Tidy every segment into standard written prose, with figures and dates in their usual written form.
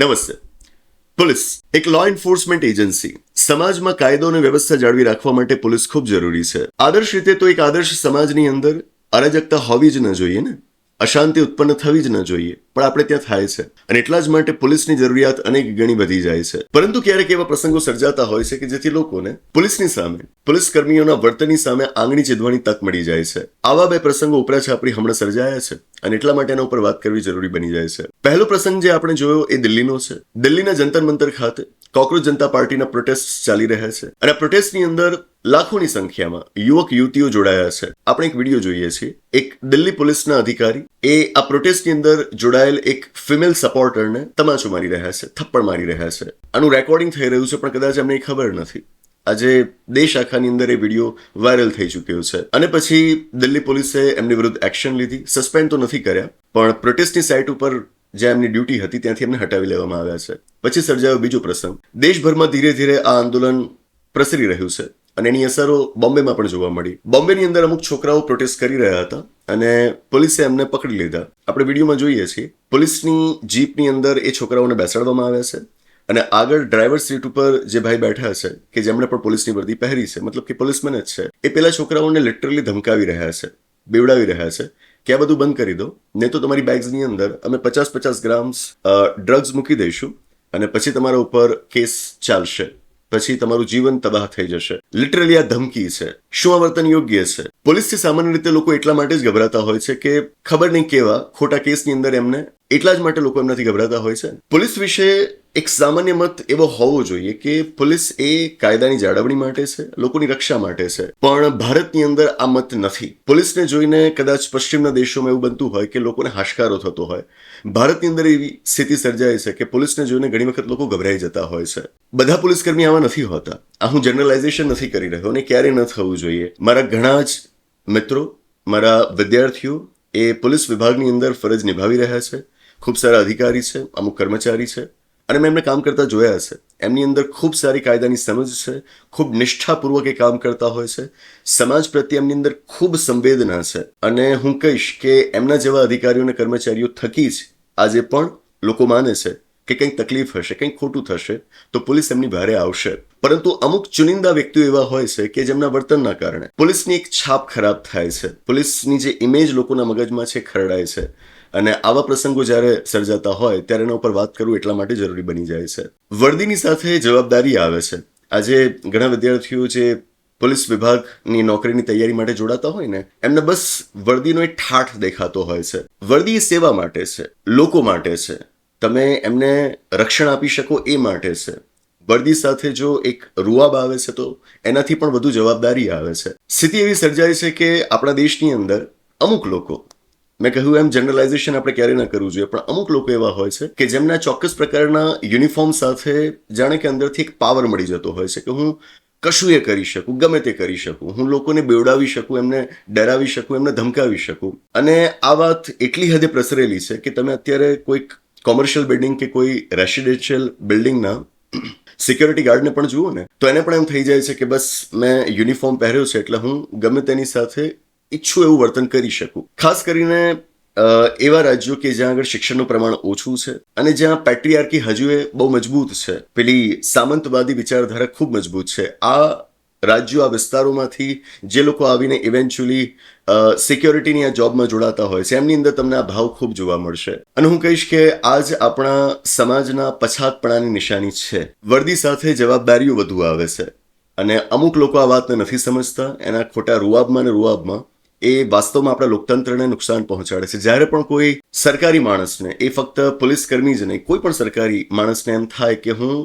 નમસ્તે. પોલીસ એક લો enforcement agency. સમાજમાં કાયદો અને વ્યવસ્થા જાળવી રાખવા માટે પોલીસ ખૂબ જરૂરી છે. આદર્શ રીતે તો એક આદર્શ સમાજની અંદર અરાજકતા હોવી જ ન જોઈએ ને, અશાંતિ ઉત્પન્ન થવી જ ન જોઈએ, પણ આપણે ત્યાં થાય છે અને એટલા જ માટે પોલીસની જરૂરિયાત અનેક ગણી વધી જાય છે. પરંતુ ક્યારેક એવા પ્રસંગો સર્જાતા હોય છે કે જેથી લોકોને પોલીસની સામે, પોલીસ કર્મીઓના વર્તનની સામે આંગળી ચીંધવાની તક મળી જાય છે. આવા બે પ્રસંગો ઉપરા છાપરી હમણાં સર્જાયા છે અને એટલા માટે એના ઉપર વાત કરવી જરૂરી બની જાય છે. પહેલો પ્રસંગ જે આપણે જોયો એ દિલ્હીનો છે. દિલ્હીના જંતર મંતર ખાતે કોકરોચ જનતા પાર્ટીના પ્રોટેસ્ટ ચાલી રહ્યા છે અને આ પ્રોટેસ્ટની અંદર લાખોની સંખ્યામાં યુવક યુવતીઓ જોડાયા છે. આપણે એક વિડીયો જોઈએ છીએ. એક દિલ્હી પોલીસના અધિકારી એ આ પ્રોટેસ્ટની અંદર જોડાયેલ એક ફિમેલ સપોર્ટરને તમાચો મારી રહ્યા છે, થપ્પડ મારી રહ્યા છે. આનું રેકોર્ડિંગ થઈ રહ્યું છે પણ કદાચ એમને ખબર નથી. આજે દેશ આખાની અંદર એ વિડીયો વાયરલ થઈ ચૂક્યો છે અને પછી દિલ્હી પોલીસે એમની વિરુદ્ધ એક્શન લીધી. સસ્પેન્ડ તો નથી કર્યા પણ પ્રોટેસ્ટની સાઇટ ઉપર જ્યાં એમની ડ્યુટી હતી ત્યાંથી એમને હટાવી લેવામાં આવ્યા છે. પછી સર્જાયો બીજો પ્રસંગ. દેશભરમાં ધીરે ધીરે આ આંદોલન પ્રસરી રહ્યું છે અને એની અસરો બોમ્બેમાં પણ જોવા મળી. બોમ્બેની અંદર અમુક છોકરાઓ પ્રોટેસ્ટ કરી રહ્યા હતા અને પોલીસે એમને પકડી લીધા. આપણે વિડીયોમાં જોઈએ છીએ પોલીસની જીપની અંદર એ છોકરાઓને બેસાડવામાં આવ્યા છે અને આગળ ડ્રાઈવર સીટ ઉપર જે ભાઈ બેઠા છે કે જેમણે પણ પોલીસની વર્દી પહેરી છે, મતલબ કે પોલીસમેન જ છે, એ પેલા છોકરાઓને લિટરલી ધમકાવી રહ્યા છે, બેવડાવી રહ્યા છે કે આ બધું બંધ કરી દો, નહીં તો તમારી બેગ્સની અંદર અમે 50-50 ગ્રામ્સ ડ્રગ્સ મૂકી દઈશું અને પછી તમારા ઉપર કેસ ચાલશે, પછી તમારું જીવન તબાહ થઈ જશે. લિટરલી આ ધમકી છે. શું આ વર્તન યોગ્ય છે? પોલીસથી સામાન્ય રીતે લોકો એટલા માટે જ ગભરાતા હોય છે કે ખબર નહીં કેવા ખોટા કેસની અંદર એમને એટલા જ માટે લોકો એમનાથી ગભરાતા હોય છે. પોલીસ વિશે એક સામાન્ય મત એવો હોવો જોઈએ કે પોલીસ એ કાયદાની જાળવણી માટે છે, લોકોની રક્ષા માટે છે. પણ ભારતની અંદર આ મત નથી. પોલીસને જોઈને કદાચ પશ્ચિમના દેશોમાં એવું બનતું હોય કે લોકોને હાશકારો થતો હોય. ભારતની અંદર એવી સ્થિતિ સર્જાય છે કે પોલીસને જોઈને ઘણી વખત લોકો ગભરાઈ જતા હોય છે. બધા પોલીસકર્મી આવા નથી હોતા. આ હું જનરલાઇઝેશન નથી કરી રહ્યો અને ક્યારે ન થવું જોઈએ. મારા ઘણા જ મિત્રો, મારા વિદ્યાર્થીઓ એ પોલીસ વિભાગની અંદર ફરજ નિભાવી રહ્યા છે. ખૂબ સારા અધિકારી છે, અમુક કર્મચારી છે અને મેં એમને કામ કરતા જોયા છે. એમની અંદર ખૂબ સારી કાયદાની સમજ છે, ખૂબ નિષ્ઠાપૂર્વક એ કામ કરતા હોય છે. સમાજ પ્રત્યે એમની અંદર ખૂબ સંવેદના છે અને હું કહીશ કે એમના જેવા અધિકારીઓ અને કર્મચારીઓ થકી જ આજે પણ લોકો માને છે કે કંઈક તકલીફ હશે, કંઈક ખોટું થશે તો પોલીસ એમની ભારે આવશે. પરંતુ અમુક ચુનિંદા વ્યક્તિઓ એવા હોય છે કે જેમના વર્તનના કારણે પોલીસની એક છાપ ખરાબ થાય છે, પોલીસની જે ઇમેજ લોકોના મગજમાં છે ખરડાય છે અને આવા પ્રસંગો જ્યારે સર્જાતા હોય ત્યારે એના ઉપર વાત કરવું એટલા માટે જરૂરી બની જાય છે. વર્દીની સાથે જવાબદારી આવે છે. આજે ઘણા વિદ્યાર્થીઓ જે પોલીસ વિભાગની નોકરીની તૈયારી માટે જોડાતા હોય ને, એમને બસ વર્દીનો એક ઠાઠ દેખાતો હોય છે. વર્દી એ સેવા માટે છે, લોકો માટે છે, તમે એમને રક્ષણ આપી શકો એ માટે છે. વર્દી સાથે જો એક રૂઆબ આવે છે તો એનાથી પણ વધુ જવાબદારી આવે છે. સ્થિતિ એવી સર્જાય છે કે આપણા દેશની અંદર અમુક લોકો, મેં કહ્યું એમ જનરલાઇઝેશન આપણે ક્યારે ન કરવું જોઈએ, પણ અમુક લોકો એવા હોય છે કે જેમના ચોક્કસ પ્રકારના યુનિફોર્મ સાથે જાણે કે અંદરથી એક પાવર મળી જતો હોય છે કે હું કશું એ કરી શકું, ગમે તે કરી શકું, હું લોકોને બેવડાવી શકું, એમને ડરાવી શકું, એમને ધમકાવી શકું. અને આ વાત એટલી હદે પ્રસરેલી છે કે તમે અત્યારે કોઈક કોમર્શિયલ બિલ્ડિંગ કે કોઈ રેસિડેન્શિયલ બિલ્ડિંગના સિક્યોરિટી ગાર્ડને પણ જુઓ ને તો એને પણ એમ થઈ જાય છે કે બસ મેં યુનિફોર્મ પહેર્યો છે એટલે હું ગમે તેની સાથે ઈચ્છું એવું વર્તન કરી શકું. ખાસ કરીને એવા રાજ્યો કે જ્યાં આગળ શિક્ષણનું પ્રમાણ ઓછું છે અને જ્યાં પેટ્રિયાર્કી હજુ એ બહુ મજબૂત છે, પેલી સામંતવાદી વિચારધારા ખૂબ મજબૂત છે. આ રાજ્યો, આ વિસ્તારોમાંથી જે લોકો આવીને ઇવેન્ચ્યુઅલી સિક્યોરિટીની આ જોબમાં જોડાતા હોય છે એમની અંદર તમને આ ભાવ ખૂબ જોવા મળશે. અને હું કહીશ કે આજ આપણા સમાજના પછાતપણાની નિશાની છે. વર્દી સાથે જવાબદારીઓ વધુ આવે છે અને અમુક લોકો આ વાતને નથી સમજતા. એના ખોટા રૂઆબમાં ને રૂઆબમાં એ વાસ્તવમાં આપણા લોકતંત્રને નુકસાન પહોંચાડે છે. જ્યારે પણ કોઈ સરકારી માણસને, એ ફક્ત પોલીસ કર્મી જ નહીં, કોઈ પણ સરકારી માણસને એમ થાય કે હું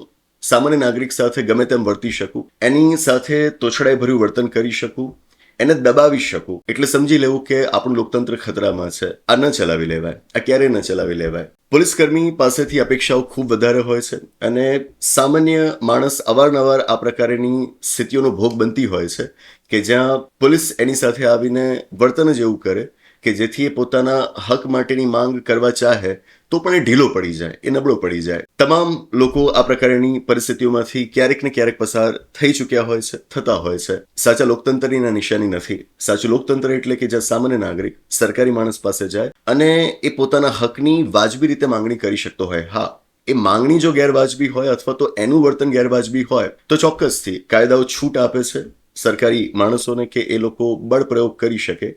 સામાન્ય નાગરિક સાથે ગમે તેમ વર્તી શકું, એની સાથે તોછડાઈ ભર્યું વર્તન કરી શકું, એને દબાવી શકું, એટલે સમજી લેવું કે આપણું લોકતંત્ર ખતરામાં છે. આ ન ચલાવી લેવાય, આ ક્યારેય ન ચલાવી લેવાય. પોલીસ કર્મી પાસેથી અપેક્ષાઓ ખૂબ વધારે હોય છે અને સામાન્ય માણસ અવારનવાર આ પ્રકારની સ્થિતિઓનો ભોગ બનતી હોય છે કે જ્યાં પોલીસ એની સાથે આવીને વર્તન જ એવું કરે કે જેથી એ પોતાના હક માટેની માંગ કરવા ચાહે તો પણ એ ઢીલો પડી જાય, એ નબળો પડી જાય. તમામ લોકો આ પ્રકારની પરિસ્થિતિઓમાંથી ક્યારેક ને ક્યારેક પસાર થઈ ચૂક્યા હોય છે, થતા હોય છે. સાચા લોકતંત્રની ના નિશાની નથી. સાચું લોકતંત્ર એટલે કે જ્યાં સામાન્ય નાગરિક સરકારી માણસ પાસે જાય અને એ પોતાના હકની વાજબી રીતે માંગણી કરી શકતો હોય. હા, એ માંગણી જો ગેરવાજબી હોય અથવા તો એનું વર્તન ગેરવાજબી હોય તો ચોક્કસથી કાયદાઓ છૂટ આપે છે સરકારી માણસોને કે એ લોકો બળ પ્રયોગ કરી શકે,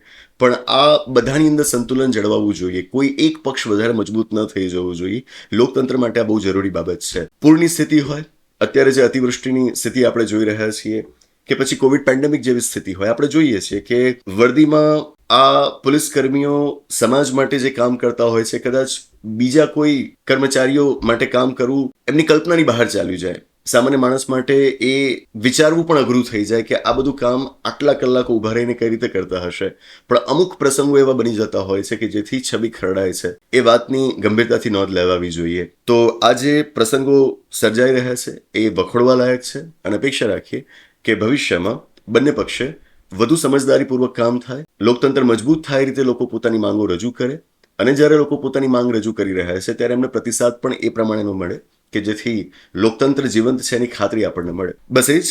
પણ આ બધાની અંદર સંતુલન જળવાવું જોઈએ. કોઈ એક પક્ષ વધારે મજબૂત ન થઈ જવું જોઈએ. લોકતંત્ર માટે આ બહુ જરૂરી બાબત છે. પૂરની સ્થિતિ હોય, અત્યારે જે અતિવૃષ્ટિની સ્થિતિ આપણે જોઈ રહ્યા છીએ, કે પછી કોવિડ પેન્ડેમિક જેવી સ્થિતિ હોય, આપણે જોઈએ છીએ કે વર્દીમાં આ પોલીસ કર્મીઓ સમાજ માટે જે કામ કરતા હોય છે, કદાચ બીજા કોઈ કર્મચારીઓ માટે કામ કરવું એમની કલ્પનાની બહાર ચાલ્યું જાય. સામાન્ય માણસ માટે એ વિચારવું પણ અઘરું થઈ જાય કે આ બધું કામ આટલા કલાકો ઉભા રહીને કઈ રીતે કરતા હશે. પણ અમુક પ્રસંગો એવા બની જતા હોય છે કે જેથી છબી ખરડાય છે. એ વાતની ગંભીરતાથી નોંધ લેવાવી જોઈએ. તો આ જે પ્રસંગો સર્જાઈ રહ્યા છે એ વખોડવા લાયક છે અને અપેક્ષા રાખીએ કે ભવિષ્યમાં બંને પક્ષે વધુ સમજદારીપૂર્વક કામ થાય, લોકતંત્ર મજબૂત થાય રીતે લોકો પોતાની માંગો રજૂ કરે, અને જ્યારે લોકો પોતાની માંગ રજૂ કરી રહ્યા છે ત્યારે એમને પ્રતિસાદ પણ એ પ્રમાણેનો મળે કે જેથી લોકતંત્ર જીવંત છે એની ખાતરી આપણને મળે. બસ એ જ.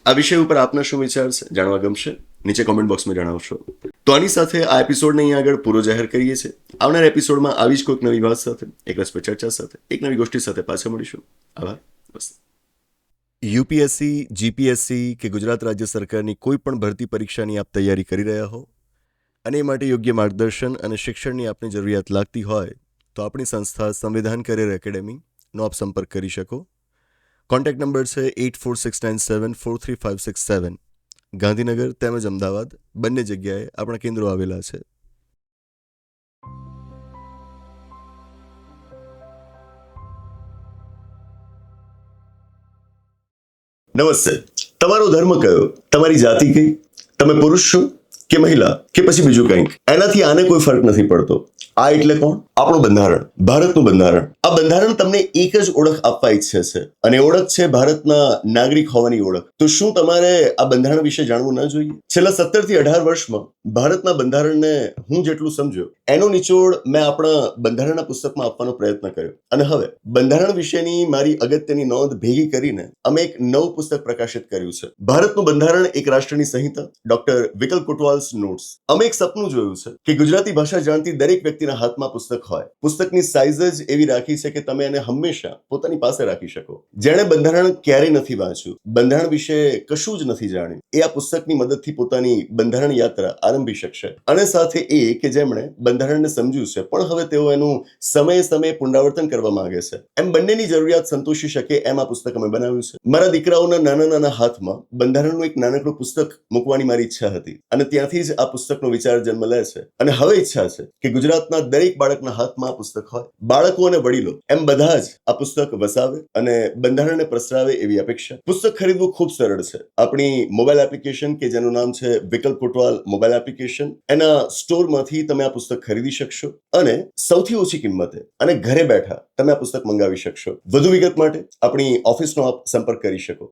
આ વિષય ઉપર આપના શું વિચાર છે જાણવા ગમશે, નીચે કોમેન્ટ બોક્સમાં જણાવશો. તો આની સાથે આ એપિસોડને અહીં આગળ પૂરો જાહેર કરીએ છીએ. આવનાર એપિસોડમાં આવી જ કોઈક નવી વાત સાથે, એક રસપ્રદ ચર્ચા સાથે, એક નવી ગોષ્ઠી સાથે પાછા મળીશું. આભાર. બસ. યુપીએસસી, જીપીએસસી કે ગુજરાત રાજ્ય સરકારની કોઈ પણ ભરતી પરીક્ષાની આપ તૈયારી કરી રહ્યા હો અને એ માટે યોગ્ય માર્ગદર્શન અને શિક્ષણની આપની જરૂરિયાત લાગતી હોય તો આપણી સંસ્થા સંવિધાન કરિયર એકેડેમીનો આપ સંપર્ક કરી શકો. કોન્ટેક્ટ નંબર છે 8469743567. ગાંધીનગર તેમજ અમદાવાદ બંને જગ્યાએ આપણા કેન્દ્રો આવેલા છે. નમસ્તે. તમારો ધર્મ કયો, તમારી જાતિ કઈ, તમે પુરુષ છો કે મહિલા કે પછી બીજું કંઈક, એનાથી આને કોઈ ફરક નથી પડતો. આ એટલે કોણ? આપણું બંધારણ, ભારતનું બંધારણ. આ બંધારણ તમને એક જ ઓળખ આપવા ઈચ્છે છે અને ઓળખ છે ભારતના નાગરિક હોવાની ઓળખ. તો શું તમારે આ બંધારણ વિશે જાણવું ન જોઈએ? છેલ્લા 17 થી 18 વર્ષમાં ભારતના બંધારણને હું જેટલું સમજ્યો એનો નિચોડ મેં આપણા બંધારણના પુસ્તકમાં આપવાનો પ્રયત્ન કર્યો, અને હવે બંધારણ વિશેની મારી અગત્યની નોંધ ભેગી કરીને અમે એક નવું પુસ્તક પ્રકાશિત કર્યું છે. ભારતનું બંધારણ એક રાષ્ટ્રની સંહિતા, ડોક્ટર વિકલ કોટવાલ્સ નોટ્સ. અમે એક સપનું જોયું છે કે ગુજરાતી ભાષા જાણતી દરેક વ્યક્તિના હાથમાં પુસ્તક હોય. પુસ્તકની સાઇઝ જ એવી રાખી છે કે તમે એને હંમેશા પોતાની પાસે રાખી શકો. જેણે બંધારણ ક્યારેય નથી વાંચ્યું, બંધારણ વિશે કશું જ નથી જાણ્યું, એ આ પુસ્તકની મદદથી પોતાની બંધારણ યાત્રા આરંભી શકશે. અને સાથે એ કે જેમણે બંધારણને સમજ્યું છે પણ હવે તેઓ એનું સમયે સમયે પુનરાવર્તન કરવા માંગે છે, એમ બંનેની જરૂરિયાત સંતોષી શકે એમ આ પુસ્તક અમે બનાવ્યું છે. મારા દીકરાઓના નાના નાના હાથમાં બંધારણનું એક નાનકડું પુસ્તક મૂકવાની મારી ઈચ્છા હતી અને ત્યાંથી જ આ પુસ્તકનો વિચાર જન્મ લે છે. અને હવે ઈચ્છા છે કે ગુજરાતના દરેક બાળકના હાથમાં આ પુસ્તક હોય. બાળકો અને વડીલો એમ બધા જ આ પુસ્તક વસાવે અને બંધારણને પ્રસરાવે એવી અપેક્ષા. પુસ્તક ખરીદવું ખૂબ સરળ છે. આપણી મોબાઈલ એપ્લિકેશન કે જેનું નામ છે વિકલ કોટવાલ મોબાઈલ એપ્લિકેશન, એના સ્ટોરમાંથી તમે આ પુસ્તક ખરીદી શકશો અને સૌથી ઓછી કિંમતે અને ઘરે બેઠા તમે આ પુસ્તક મંગાવી શકશો. વધુ વિગત માટે આપણી ઓફિસનો આપ સંપર્ક કરી શકો.